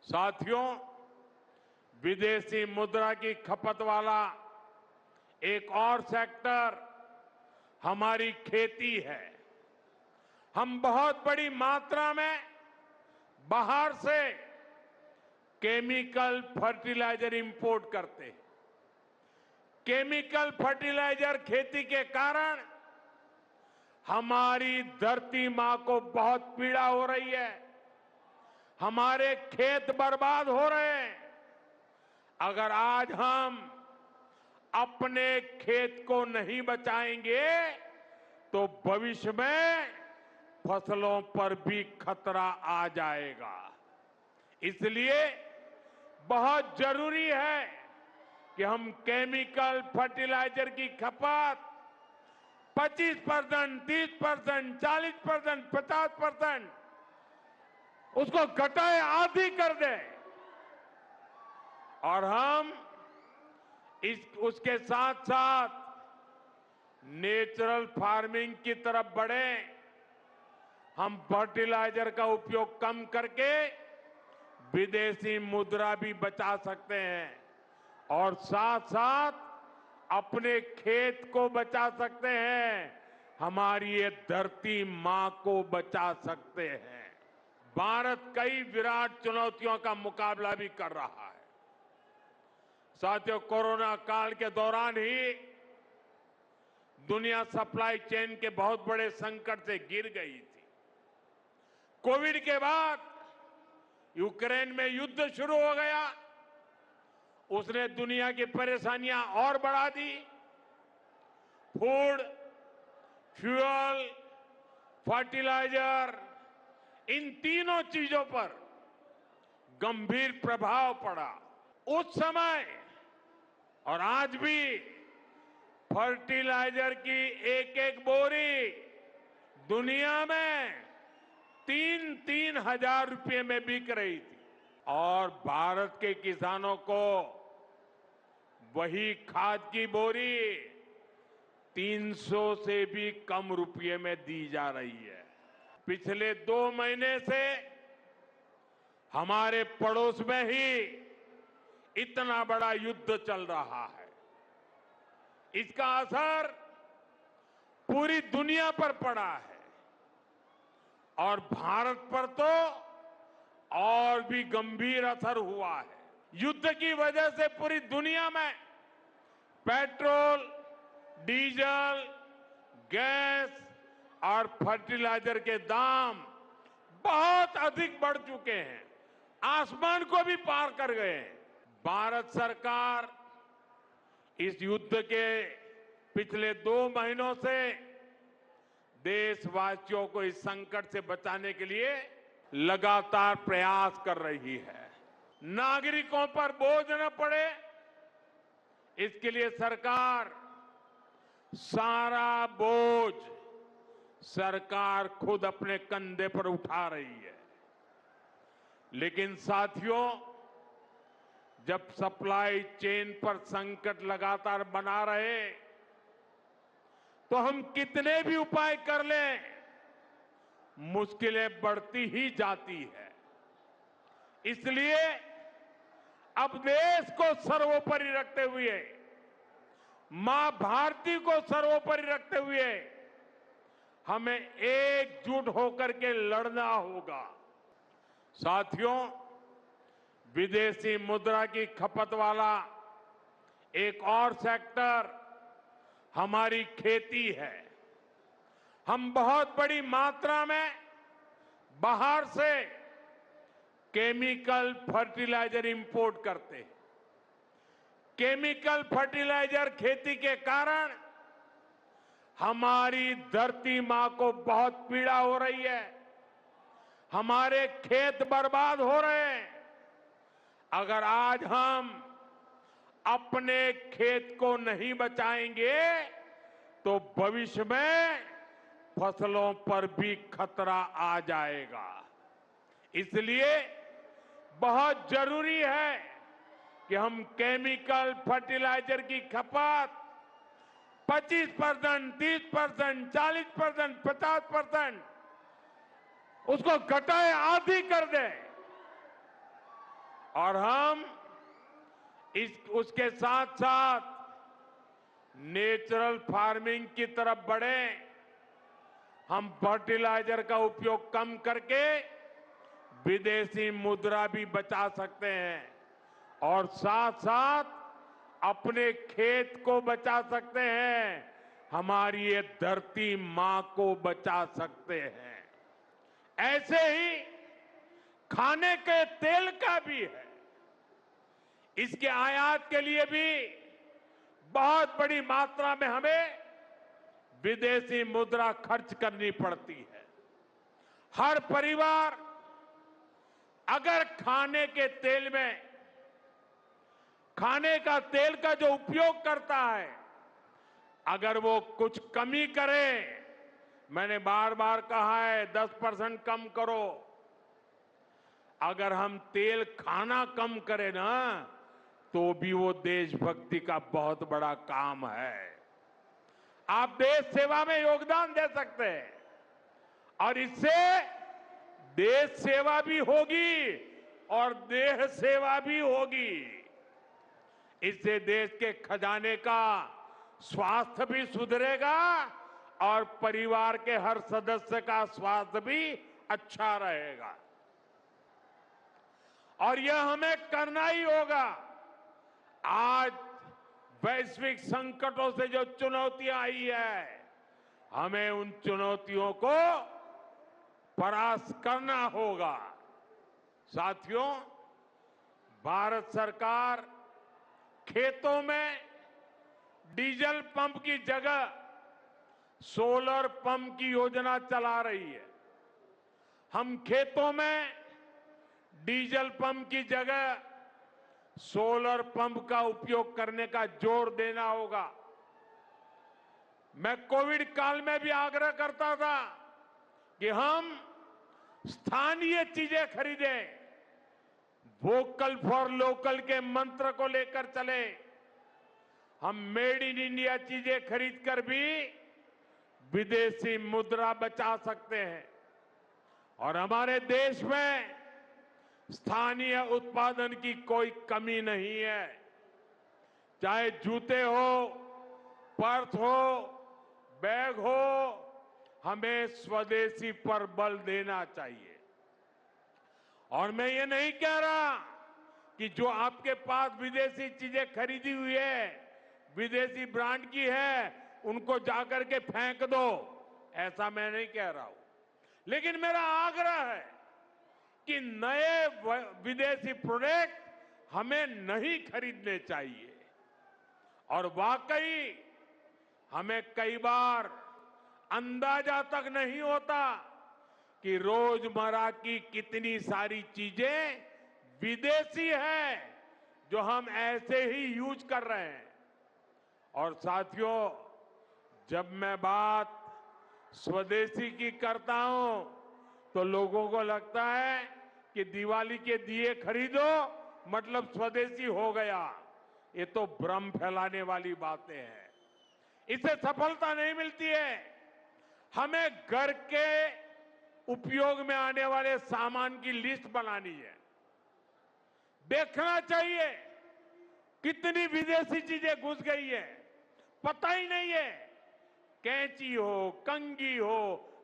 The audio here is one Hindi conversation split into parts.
साथियों, विदेशी मुद्रा की खपत वाला एक और सेक्टर हमारी खेती है। हम बहुत बड़ी मात्रा में बाहर से केमिकल फर्टिलाइजर इंपोर्ट करते हैं। केमिकल फर्टिलाइजर खेती के कारण हमारी धरती मां को बहुत पीड़ा हो रही है। हमारे खेत बर्बाद हो रहे हैं। अगर आज हम अपने खेत को नहीं बचाएंगे तो भविष्य में फसलों पर भी खतरा आ जाएगा। इसलिए बहुत जरूरी है कि हम केमिकल फर्टिलाइजर की खपत 25%, 30%, 40%, 50% उसको घटाए, आधी कर दें और हम उसके साथ साथ नेचुरल फार्मिंग की तरफ बढ़ें। हम फर्टिलाइजर का उपयोग कम करके विदेशी मुद्रा भी बचा सकते हैं और साथ साथ अपने खेत को बचा सकते हैं, हमारी ये धरती मां को बचा सकते हैं। भारत कई विराट चुनौतियों का मुकाबला भी कर रहा है। साथियों, कोरोना काल के दौरान ही दुनिया सप्लाई चेन के बहुत बड़े संकट से गिर गई थी। कोविड के बाद यूक्रेन में युद्ध शुरू हो गया। उसने दुनिया की परेशानियां और बढ़ा दी। फूड, फ्यूल, फर्टिलाइजर, इन तीनों चीजों पर गंभीर प्रभाव पड़ा। उस समय और आज भी फर्टिलाइजर की एक एक बोरी दुनिया में 3-3 हजार रुपये में बिक रही थी और भारत के किसानों को वही खाद की बोरी 300 से भी कम रुपये में दी जा रही है। पिछले 2 महीने से हमारे पड़ोस में ही इतना बड़ा युद्ध चल रहा है। इसका असर पूरी दुनिया पर पड़ा है और भारत पर तो और भी गंभीर असर हुआ है। युद्ध की वजह से पूरी दुनिया में पेट्रोल, डीजल, गैस और फर्टिलाइजर के दाम बहुत अधिक बढ़ चुके हैं, आसमान को भी पार कर गए हैं। भारत सरकार इस युद्ध के पिछले 2 महीनों से देशवासियों को इस संकट से बचाने के लिए लगातार प्रयास कर रही है। नागरिकों पर बोझ न पड़े, इसके लिए सरकार सारा बोझ सरकार खुद अपने कंधे पर उठा रही है। लेकिन साथियों, जब सप्लाई चेन पर संकट लगातार बना रहे तो हम कितने भी उपाय कर लें, मुश्किलें बढ़ती ही जाती है। इसलिए अब देश को सर्वोपरि रखते हुए, मां भारती को सर्वोपरि रखते हुए हमें एकजुट होकर के लड़ना होगा। साथियों, विदेशी मुद्रा की खपत वाला एक और सेक्टर हमारी खेती है। हम बहुत बड़ी मात्रा में बाहर से केमिकल फर्टिलाइजर इंपोर्ट करते हैं। केमिकल फर्टिलाइजर खेती के कारण हमारी धरती मां को बहुत पीड़ा हो रही है। हमारे खेत बर्बाद हो रहे हैं। अगर आज हम अपने खेत को नहीं बचाएंगे तो भविष्य में फसलों पर भी खतरा आ जाएगा। इसलिए बहुत जरूरी है कि हम केमिकल फर्टिलाइजर की खपत 25%, 30%, 40%, 50% उसको घटाए, आधी कर दें और हम उसके साथ साथ नेचुरल फार्मिंग की तरफ बढ़े। हम फर्टिलाइजर का उपयोग कम करके विदेशी मुद्रा भी बचा सकते हैं और साथ साथ अपने खेत को बचा सकते हैं, हमारी ये धरती मां को बचा सकते हैं। ऐसे ही खाने के तेल का भी है। इसके आयात के लिए भी बहुत बड़ी मात्रा में हमें विदेशी मुद्रा खर्च करनी पड़ती है। हर परिवार अगर खाने के तेल में खाने का तेल का जो उपयोग करता है, अगर वो कुछ कमी करे, मैंने बार बार कहा है 10% कम करो। अगर हम तेल खाना कम करें ना, तो भी वो देशभक्ति का बहुत बड़ा काम है। आप देश सेवा में योगदान दे सकते हैं और इससे देश सेवा भी होगी और देह सेवा भी होगी। इससे देश के खजाने का स्वास्थ्य भी सुधरेगा और परिवार के हर सदस्य का स्वास्थ्य भी अच्छा रहेगा। और यह हमें करना ही होगा। आज वैश्विक संकटों से जो चुनौतियां आई है, हमें उन चुनौतियों को परास्त करना होगा। साथियों, भारत सरकार खेतों में डीजल पंप की जगह सोलर पंप की योजना चला रही है। हम खेतों में डीजल पंप की जगह सोलर पंप का उपयोग करने का जोर देना होगा। मैं कोविड काल में भी आग्रह करता था कि हम स्थानीय चीजें खरीदें, वोकल फॉर लोकल के मंत्र को लेकर चले। हम मेड इन इंडिया चीजें खरीदकर भी विदेशी मुद्रा बचा सकते हैं और हमारे देश में स्थानीय उत्पादन की कोई कमी नहीं है। चाहे जूते हो, पर्स हो, बैग हो, हमें स्वदेशी पर बल देना चाहिए। और मैं ये नहीं कह रहा कि जो आपके पास विदेशी चीजें खरीदी हुई है, विदेशी ब्रांड की है, उनको जाकर के फेंक दो, ऐसा मैं नहीं कह रहा हूं। लेकिन मेरा आग्रह है कि नए विदेशी प्रोडक्ट हमें नहीं खरीदने चाहिए। और वाकई हमें कई बार अंदाजा तक नहीं होता कि रोजमर्रा की कितनी सारी चीजें विदेशी हैं जो हम ऐसे ही यूज कर रहे हैं। और साथियों, जब मैं बात स्वदेशी की करता हूं तो लोगों को लगता है कि दिवाली के दिए खरीदो मतलब स्वदेशी हो गया। ये तो भ्रम फैलाने वाली बातें हैं। इससे सफलता नहीं मिलती है। हमें घर के उपयोग में आने वाले सामान की लिस्ट बनानी है। देखना चाहिए कितनी विदेशी चीजें घुस गई है, पता ही नहीं है। कैंची हो, कंघी हो,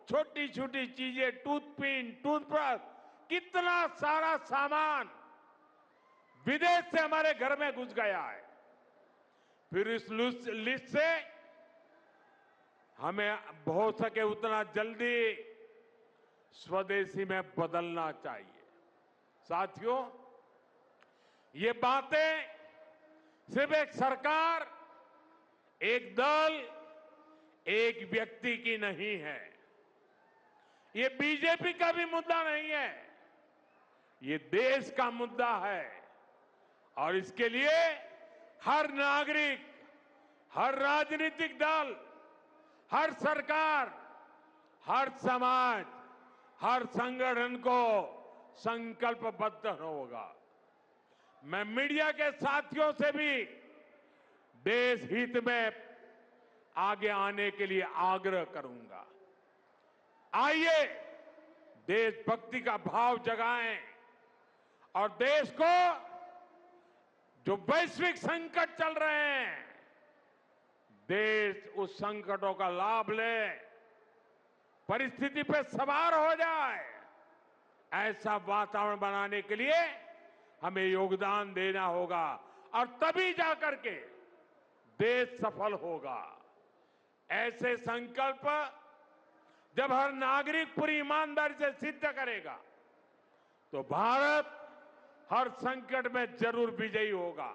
छोटी छोटी चीजें, टूथपिन, टूथब्रश, कितना सारा सामान विदेश से हमारे घर में घुस गया है। फिर इस लिस्ट से हमें हो सके उतना जल्दी स्वदेशी में बदलना चाहिए। साथियों, ये बातें सिर्फ एक सरकार, एक दल, एक व्यक्ति की नहीं है। ये बीजेपी का भी मुद्दा नहीं है, ये देश का मुद्दा है। और इसके लिए हर नागरिक, हर राजनीतिक दल, हर सरकार, हर समाज, हर संगठन को संकल्पबद्ध होगा। मैं मीडिया के साथियों से भी देश हित में आगे आने के लिए आग्रह करूंगा। आइए देशभक्ति का भाव जगाएं और देश को जो वैश्विक संकट चल रहे हैं, देश उस संकटों का लाभ ले, परिस्थिति पे सवार हो जाए, ऐसा वातावरण बनाने के लिए हमें योगदान देना होगा और तभी जाकर के देश सफल होगा। ऐसे संकल्प जब हर नागरिक पूरी ईमानदारी से सिद्ध करेगा तो भारत हर संकट में जरूर विजयी होगा।